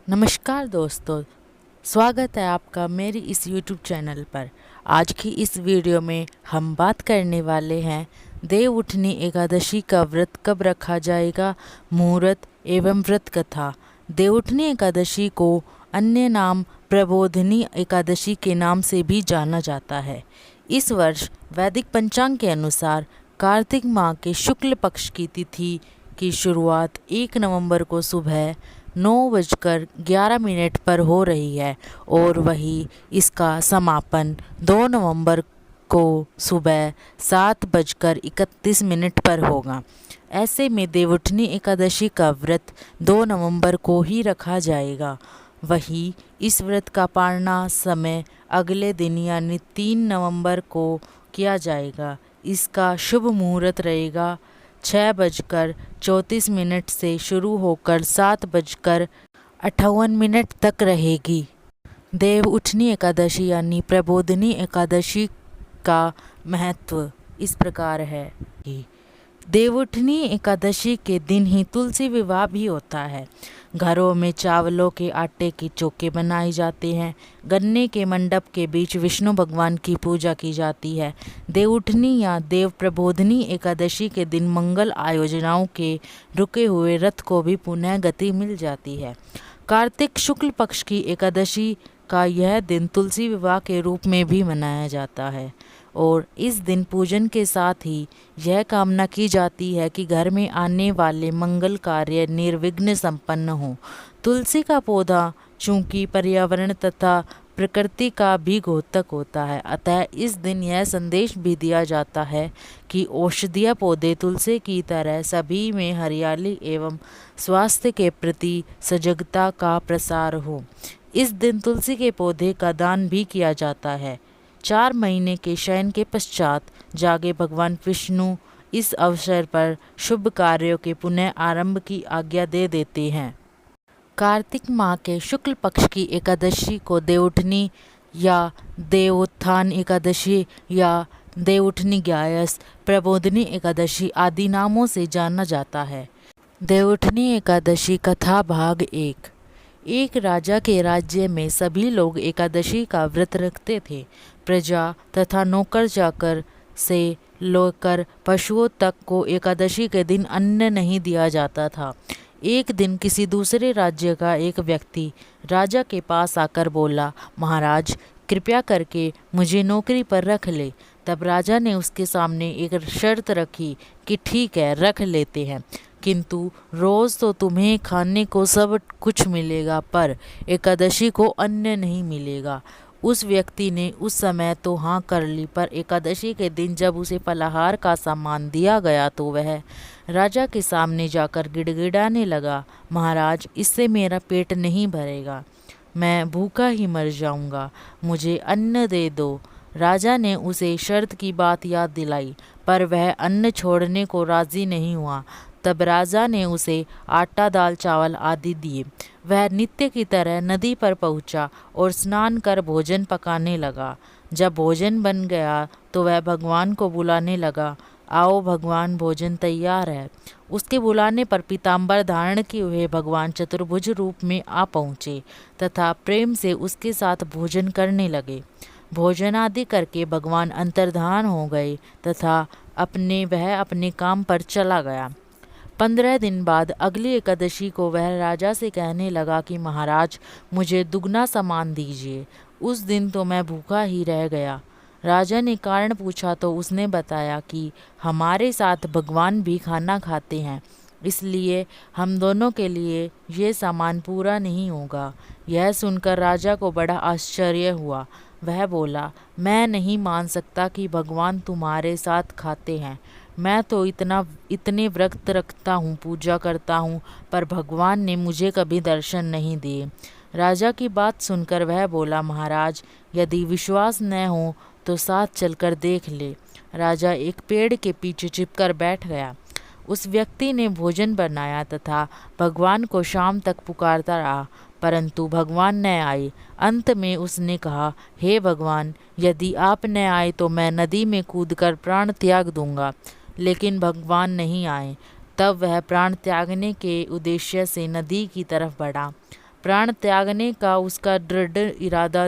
नमस्कार दोस्तों, स्वागत है आपका मेरी इस YouTube चैनल पर। आज की इस वीडियो में हम बात करने वाले हैं देवउठनी एकादशी का व्रत कब रखा जाएगा, मुहूर्त एवं व्रत कथा। देवउठनी एकादशी को अन्य नाम प्रबोधिनी एकादशी के नाम से भी जाना जाता है। इस वर्ष वैदिक पंचांग के अनुसार कार्तिक माह के शुक्ल पक्ष की तिथि की शुरुआत 1 नवंबर को सुबह 9:11 पर हो रही है और वही इसका समापन 2 नवंबर को सुबह 7:31 पर होगा। ऐसे में देवउठनी एकादशी का व्रत 2 नवंबर को ही रखा जाएगा। वही इस व्रत का पारना समय अगले दिन यानी 3 नवंबर को किया जाएगा। इसका शुभ मुहूर्त रहेगा 6:34 से शुरू होकर 7:58 तक रहेगी। देवउठनी एकादशी यानी प्रबोधिनी एकादशी का महत्व इस प्रकार है कि देवउठनी एकादशी के दिन ही तुलसी विवाह भी होता है। घरों में चावलों के आटे के चोखे बनाए जाते हैं। गन्ने के मंडप के बीच विष्णु भगवान की पूजा की जाती है। देवउठनी या देव प्रबोधिनी एकादशी के दिन मंगल आयोजनाओं के रुके हुए रथ को भी पुनः गति मिल जाती है। कार्तिक शुक्ल पक्ष की एकादशी का यह दिन तुलसी विवाह के रूप में भी मनाया जाता है और इस दिन पूजन के साथ ही यह कामना की जाती है कि घर में आने वाले मंगल कार्य निर्विघ्न संपन्न हो। तुलसी का पौधा चूंकि पर्यावरण तथा प्रकृति का भी घोतक होता है, अतः इस दिन यह संदेश भी दिया जाता है कि औषधीय पौधे तुलसी की तरह सभी में हरियाली एवं स्वास्थ्य के प्रति सजगता का प्रसार हो। इस दिन तुलसी के पौधे का दान भी किया जाता है। 4 महीने के शयन के पश्चात जागे भगवान विष्णु इस अवसर पर शुभ कार्यों के पुनः आरंभ की आज्ञा दे देते हैं। कार्तिक माह के शुक्ल पक्ष की एकादशी को देवउठनी या देवोत्थान एकादशी या देवउठनी ग्यारस, प्रबोधिनी एकादशी आदि नामों से जाना जाता है। देवउठनी एकादशी कथा भाग 1। एक राजा के राज्य में सभी लोग एकादशी का व्रत रखते थे। प्रजा तथा नौकर चाकर से लेकर पशुओं तक को एकादशी के दिन अन्न नहीं दिया जाता था। एक दिन किसी दूसरे राज्य का एक व्यक्ति राजा के पास आकर बोला, महाराज कृपया करके मुझे नौकरी पर रख ले। तब राजा ने उसके सामने एक शर्त रखी कि ठीक है, रख लेते हैं, किंतु रोज़ तो तुम्हें खाने को सब कुछ मिलेगा पर एकादशी को अन्न नहीं मिलेगा। उस व्यक्ति ने उस समय तो हाँ कर ली, पर एकादशी के दिन जब उसे फलाहार का सामान दिया गया तो वह राजा के सामने जाकर गिड़गिड़ाने लगा, महाराज इससे मेरा पेट नहीं भरेगा, मैं भूखा ही मर जाऊंगा, मुझे अन्न दे दो। राजा ने उसे शर्त की बात याद दिलाई पर वह अन्न छोड़ने को राजी नहीं हुआ। तब राजा ने उसे आटा दाल चावल आदि दिए। वह नित्य की तरह नदी पर पहुंचा और स्नान कर भोजन पकाने लगा। जब भोजन बन गया तो वह भगवान को बुलाने लगा, आओ भगवान भोजन तैयार है। उसके बुलाने पर पीताम्बर धारण किए हुए भगवान चतुर्भुज रूप में आ पहुँचे तथा प्रेम से उसके साथ भोजन करने लगे। भोजन आदि करके भगवान अंतर्धान हो गए तथा वह अपने काम पर चला गया। 15 दिन बाद अगली एकादशी को वह राजा से कहने लगा कि महाराज मुझे दुगना सामान दीजिए। उस दिन तो मैं भूखा ही रह गया। राजा ने कारण पूछा तो उसने बताया कि हमारे साथ भगवान भी खाना खाते हैं, इसलिए हम दोनों के लिए ये सामान पूरा नहीं होगा। यह सुनकर राजा को बड़ा आश्चर्य हुआ। वह बोला, मैं नहीं मान सकता कि भगवान तुम्हारे साथ खाते हैं। मैं तो इतने व्रत रखता हूँ, पूजा करता हूँ, पर भगवान ने मुझे कभी दर्शन नहीं दिए। राजा की बात सुनकर वह बोला, महाराज यदि विश्वास न हो तो साथ चलकर देख ले। राजा एक पेड़ के पीछे छिपकर बैठ गया। उस व्यक्ति ने भोजन बनाया तथा भगवान को शाम तक पुकारता रहा, परंतु भगवान न आए। अंत में उसने कहा, हे भगवान, यदि आप न आए तो मैं नदी में कूदकर प्राण त्याग दूंगा। लेकिन भगवान नहीं आए। तब वह प्राण त्यागने के उद्देश्य से नदी की तरफ बढ़ा। प्राण त्यागने का उसका दृढ़ इरादा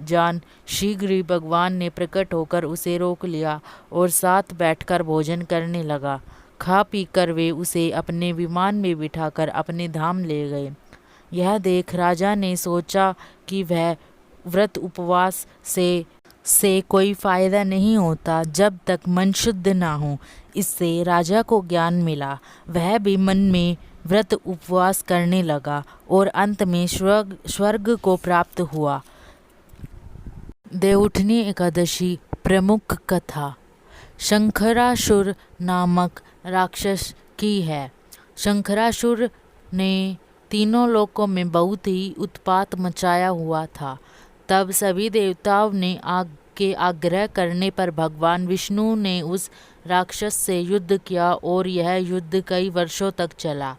जान शीघ्र ही भगवान ने प्रकट होकर उसे रोक लिया और साथ बैठकर भोजन करने लगा। खा पी कर वे उसे अपने विमान में बिठाकर अपने धाम ले गए। यह देख राजा ने सोचा कि वह व्रत उपवास से कोई फायदा नहीं होता जब तक मन शुद्ध ना हो। इससे राजा को ज्ञान मिला। वह भी मन में व्रत उपवास करने लगा और अंत में स्वर्ग को प्राप्त हुआ। देवउठनी एकादशी प्रमुख कथा शंखरासुर नामक राक्षस की है। शंखरासुर ने तीनों लोकों में बहुत ही उत्पात मचाया हुआ था। तब सभी देवताओं ने के आग्रह करने पर भगवान विष्णु ने उस राक्षस से युद्ध किया और यह युद्ध कई वर्षों तक चला।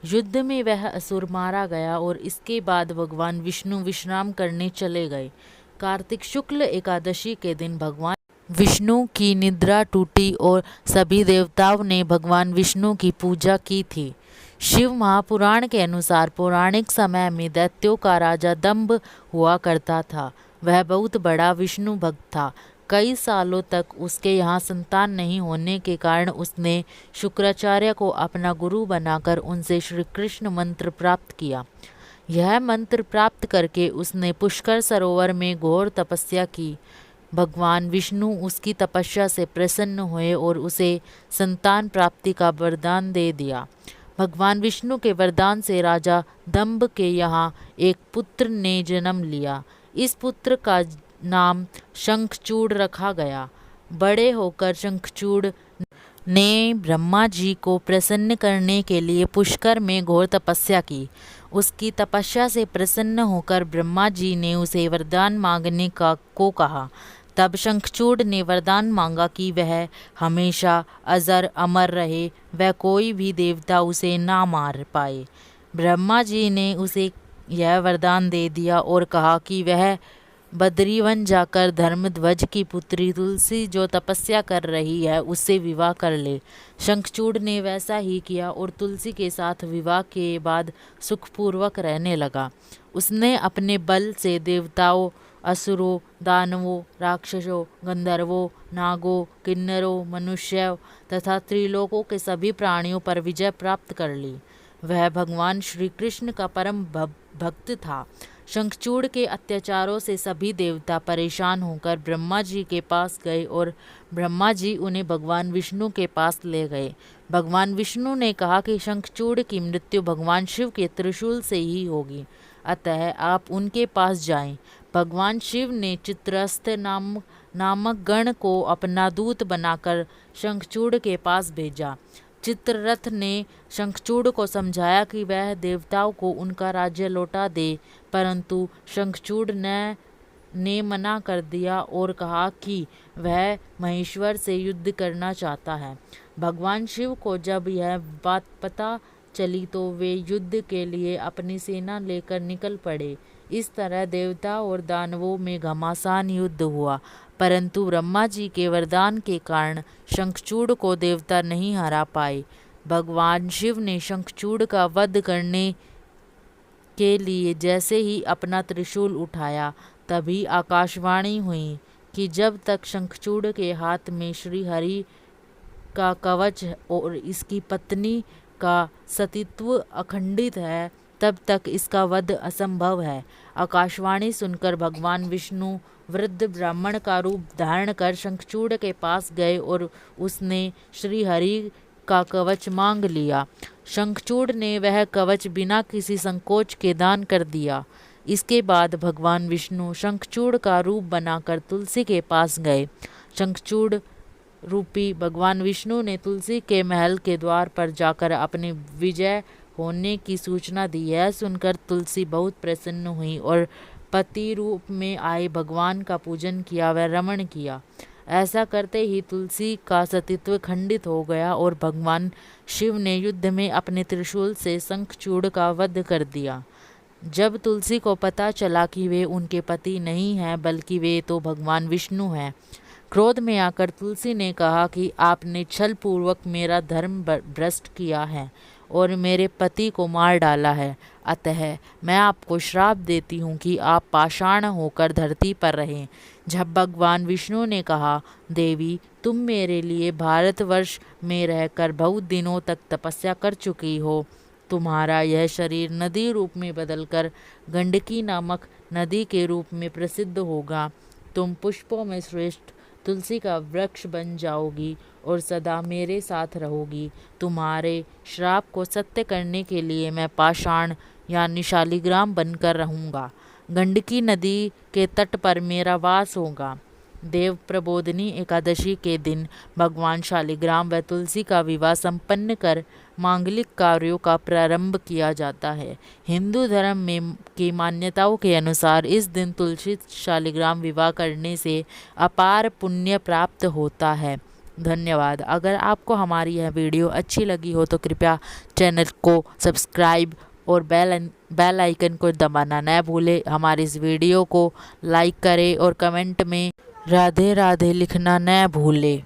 युद्ध में वह असुर मारा गया और इसके बाद भगवान विष्णु विश्राम करने चले गए। कार्तिक शुक्ल एकादशी के दिन भगवान विष्णु की निद्रा टूटी और सभी देवताओं ने भगवान विष्णु की पूजा की थी। शिव महापुराण के अनुसार पौराणिक समय में दैत्यों का राजा दंभ हुआ करता था। वह बहुत बड़ा विष्णु भक्त था। कई सालों तक उसके यहाँ संतान नहीं होने के कारण उसने शुक्राचार्य को अपना गुरु बनाकर उनसे श्री कृष्ण मंत्र प्राप्त किया। यह मंत्र प्राप्त करके उसने पुष्कर सरोवर में घोर तपस्या की। भगवान विष्णु उसकी तपस्या से प्रसन्न हुए और उसे संतान प्राप्ति का वरदान दे दिया। भगवान विष्णु के वरदान से राजा दंभ के यहाँ एक पुत्र ने जन्म लिया। इस पुत्र का नाम शंखचूड़ रखा गया। बड़े होकर शंखचूड़ ने ब्रह्मा जी को प्रसन्न करने के लिए पुष्कर में घोर तपस्या की। उसकी तपस्या से प्रसन्न होकर ब्रह्मा जी ने उसे वरदान मांगने को कहा। तब शंखचूड़ ने वरदान मांगा कि वह हमेशा अजर अमर रहे, वह कोई भी देवता उसे ना मार पाए। ब्रह्मा जी ने उसे यह वरदान दे दिया और कहा कि वह बद्रीवन जाकर धर्मध्वज की पुत्री तुलसी जो तपस्या कर रही है उससे विवाह कर ले। शंखचूड़ ने वैसा ही किया और तुलसी के साथ विवाह के बाद सुखपूर्वक रहने लगा। उसने अपने बल से देवताओं, असुरों, दानवों, राक्षसों, गंधर्वों, नागों, किन्नरों, मनुष्यों तथा त्रिलोकों के सभी प्राणियों पर विजय प्राप्त कर ली। वह भगवान श्री कृष्ण का परम भक्त था। शंखचूड़ के अत्याचारों से सभी देवता परेशान होकर ब्रह्मा जी के पास गए और ब्रह्मा जी उन्हें भगवान विष्णु के पास ले गए। भगवान विष्णु ने कहा कि शंखचूड़ की मृत्यु भगवान शिव के त्रिशूल से ही होगी, अतः आप उनके पास जाएं। भगवान शिव ने चित्रस्थ नामक गण को अपना दूत बनाकर शंखचूड़ के पास भेजा। चित्ररथ ने शंखचूड़ को समझाया कि वह देवताओं को उनका राज्य लौटा दे, परंतु शंखचूड़ ने मना कर दिया और कहा कि वह महेश्वर से युद्ध करना चाहता है। भगवान शिव को जब यह बात पता चली तो वे युद्ध के लिए अपनी सेना लेकर निकल पड़े। इस तरह देवताओं और दानवों में घमासान युद्ध हुआ, परंतु ब्रह्मा जी के वरदान के कारण शंखचूड़ को देवता नहीं हरा पाए। भगवान शिव ने शंखचूड़ का वध करने के लिए जैसे ही अपना त्रिशूल उठाया, तभी आकाशवाणी हुई कि जब तक शंखचूड़ के हाथ में श्री हरि का कवच और इसकी पत्नी का सतीत्व अखंडित है, तब तक इसका वध असंभव है। आकाशवाणी सुनकर भगवान विष्णु वृद्ध ब्राह्मण का रूप धारण कर शंखचूड़ के पास गए और उसने श्री हरि का कवच मांग लिया। शंखचूड़ ने वह कवच बिना किसी संकोच के दान कर दिया। इसके बाद भगवान विष्णु शंखचूड़ का रूप बनाकर तुलसी के पास गए। शंखचूड़ रूपी भगवान विष्णु ने तुलसी के महल के द्वार पर जाकर अपने विजय होने की सूचना दी। यह सुनकर तुलसी बहुत प्रसन्न हुई और पति रूप में आए भगवान का पूजन किया व रमण किया। ऐसा करते ही तुलसी का सतीत्व खंडित हो गया और भगवान शिव ने युद्ध में अपने त्रिशूल से शंखचूड़ का वध कर दिया। जब तुलसी को पता चला कि वे उनके पति नहीं हैं बल्कि वे तो भगवान विष्णु हैं, क्रोध में आकर तुलसी ने कहा कि आपने छल पूर्वक मेरा धर्म भ्रष्ट किया है और मेरे पति को मार डाला है। अतः मैं आपको श्राप देती हूँ कि आप पाषाण होकर धरती पर रहें। जब भगवान विष्णु ने कहा, देवी तुम मेरे लिए भारतवर्ष में रहकर बहुत दिनों तक तपस्या कर चुकी हो, तुम्हारा यह शरीर नदी रूप में बदलकर गंडकी नामक नदी के रूप में प्रसिद्ध होगा। तुम पुष्पों में श्रेष्ठ तुलसी का वृक्ष बन जाओगी और सदा मेरे साथ रहोगी। तुम्हारे श्राप को सत्य करने के लिए मैं पाषाण यानी शालिग्राम बनकर रहूँगा। गंडकी नदी के तट पर मेरा वास होगा। देव प्रबोधिनी एकादशी के दिन भगवान शालिग्राम व तुलसी का विवाह संपन्न कर मांगलिक कार्यों का प्रारंभ किया जाता है। हिंदू धर्म में की मान्यताओं के अनुसार इस दिन तुलसी शालिग्राम विवाह करने से अपार पुण्य प्राप्त होता है। धन्यवाद। अगर आपको हमारी यह वीडियो अच्छी लगी हो तो कृपया चैनल को सब्सक्राइब और बेल आइकन को दबाना न भूलें। हमारी इस वीडियो को लाइक करें और कमेंट में राधे राधे लिखना न भूलें।